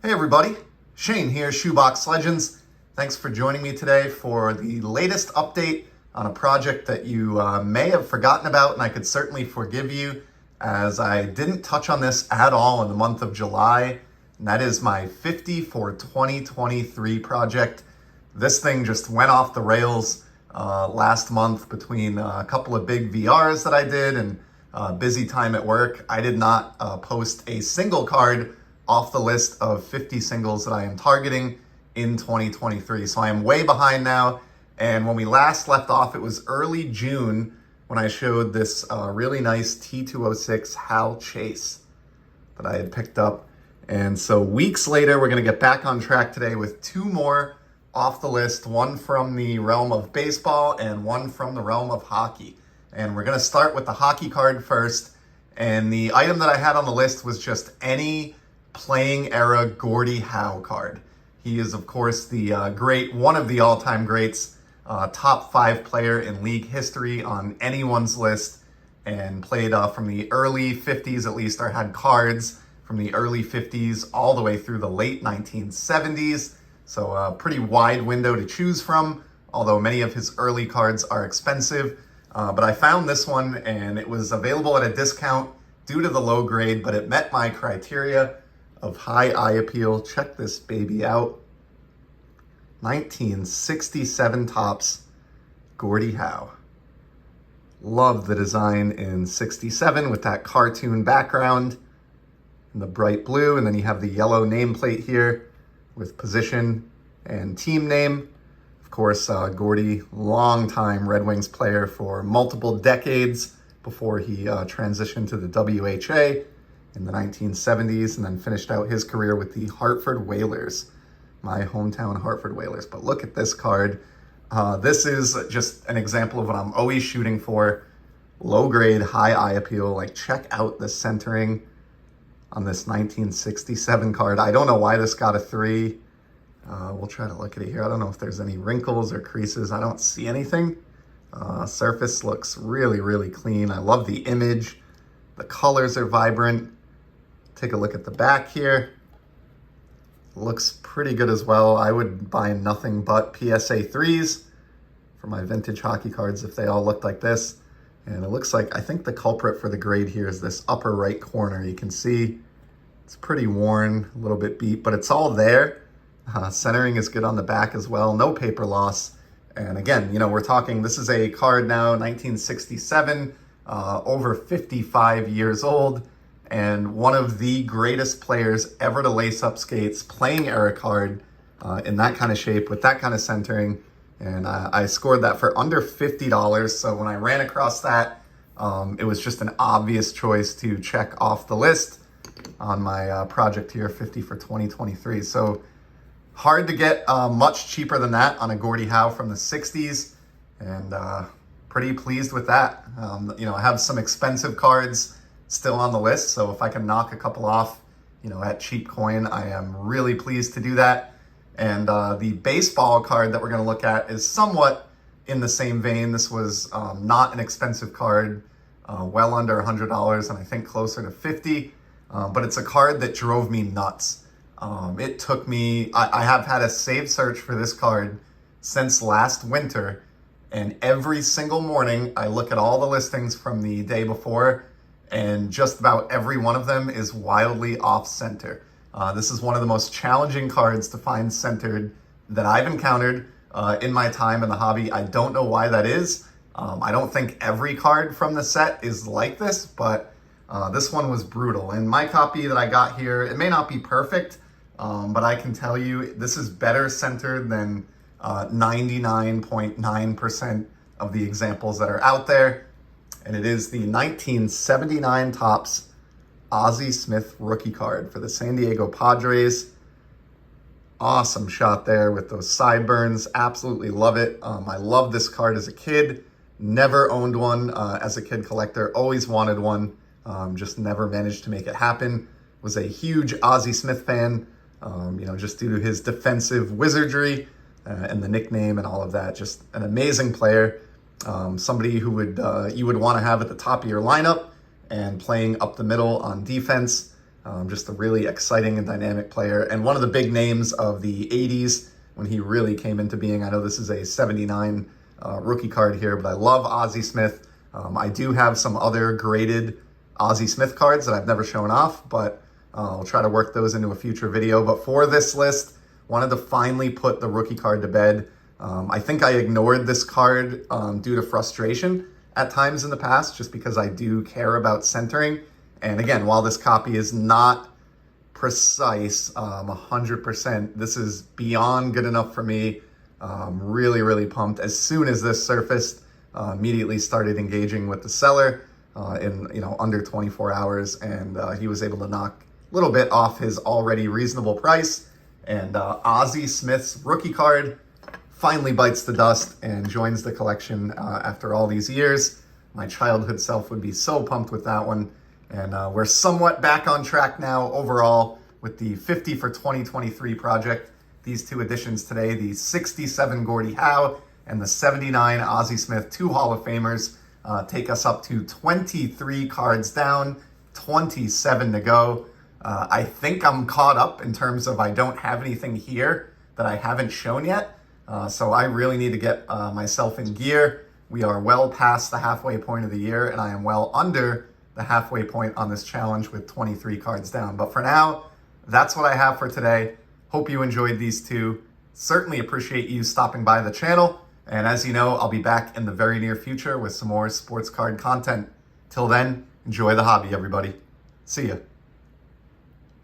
Hey everybody, Shane here, Shoebox Legends. Thanks for joining me today for the latest update on a project that you may have forgotten about, and I could certainly forgive you as I didn't touch on this at all in the month of July, and that is my 50 for 2023 project. This thing just went off the rails last month between a couple of big VRs that I did and busy time at work. I did not post a single card off the list of 50 singles that I am targeting in 2023. So I am way behind now. And when we last left off, it was early June when I showed this really nice T206 Hal Chase that I had picked up. And so weeks later, we're going to get back on track today with two more off the list, one from the realm of baseball and one from the realm of hockey. And we're going to start with the hockey card first. And the item that I had on the list was just any playing era Gordie Howe card. He is, of course, the one of the all-time greats, top 5 player in league history on anyone's list, and played from the early 50s at least, or had cards from the early 50s all the way through the late 1970s. So a pretty wide window to choose from, although many of his early cards are expensive. But I found this one, and it was available at a discount due to the low grade, but it met my criteria of high eye appeal. Check this baby out. 1967 Topps Gordie Howe. Love the design in 67 with that cartoon background and the bright blue, and then you have the yellow nameplate here with position and team name. Of course, Gordie, longtime Red Wings player for multiple decades before he transitioned to the WHA in the 1970s, and then finished out his career with the Hartford Whalers, my hometown Hartford Whalers. But look at this card. This is just an example of what I'm always shooting for. Low grade, high eye appeal. Like, check out the centering on this 1967 card. I don't know why this got a 3. We'll try to look at it here. I don't know if there's any wrinkles or creases. I don't see anything. Surface looks really, really clean. I love the image. The colors are vibrant. Take a look at the back here. Looks pretty good as well. I would buy nothing but PSA 3s for my vintage hockey cards if they all looked like this. And it looks like, I think the culprit for the grade here is this upper right corner. You can see it's pretty worn, a little bit beat, but it's all there. Centering is good on the back as well. No paper loss. And again, we're talking, this is a card now, 1967, over 55 years old, and one of the greatest players ever to lace up skates, playing era card in that kind of shape with that kind of centering. And I scored that for under $50. So when I ran across that, it was just an obvious choice to check off the list on my project here, 50 for 2023. So hard to get much cheaper than that on a Gordie Howe from the 60s. And pretty pleased with that. I have some expensive cards still on the list, so if I can knock a couple off, at cheap coin, I am really pleased to do that. And the baseball card that we're going to look at is somewhat in the same vein. This was not an expensive card, well under $100, and I think closer to 50. But it's a card that drove me nuts. It took me, I have had a save search for this card since last winter. And every single morning, I look at all the listings from the day before, and just about every one of them is wildly off-center. This is one of the most challenging cards to find centered that I've encountered in my time in the hobby. I don't know why that is. I don't think every card from the set is like this, but this one was brutal. And my copy that I got here, it may not be perfect, but I can tell you this is better centered than 99.9% of the examples that are out there. And it is the 1979 Topps Ozzie Smith rookie card for the San Diego Padres. Awesome shot there with those sideburns. Absolutely love it. I love this card as a kid. Never owned one as a kid collector. Always wanted one. Just never managed to make it happen. Was a huge Ozzie Smith fan, just due to his defensive wizardry and the nickname and all of that. Just an amazing player. Somebody who you would want to have at the top of your lineup and playing up the middle on defense. Just a really exciting and dynamic player, and one of the big names of the 80s when he really came into being. I know this is a 79 rookie card here, but I love Ozzie Smith. I do have some other graded Ozzie Smith cards that I've never shown off, but I'll try to work those into a future video. But for this list, wanted to finally put the rookie card to bed. I think I ignored this card due to frustration at times in the past, just because I do care about centering. And again, while this copy is not precise 100%, this is beyond good enough for me. Really, really pumped. As soon as this surfaced, immediately started engaging with the seller in under 24 hours, and he was able to knock a little bit off his already reasonable price. And Ozzie Smith's rookie card finally bites the dust and joins the collection after all these years. My childhood self would be so pumped with that one. And we're somewhat back on track now overall with the 50 for 2023 project. These two additions today, the 67 Gordie Howe and the 79 Ozzie Smith, two Hall of Famers, take us up to 23 cards down, 27 to go. I think I'm caught up in terms of I don't have anything here that I haven't shown yet. So I really need to get myself in gear. We are well past the halfway point of the year, and I am well under the halfway point on this challenge with 23 cards down. But for now, that's what I have for today. Hope you enjoyed these two. Certainly appreciate you stopping by the channel. And as you know, I'll be back in the very near future with some more sports card content. Till then, enjoy the hobby, everybody. See ya.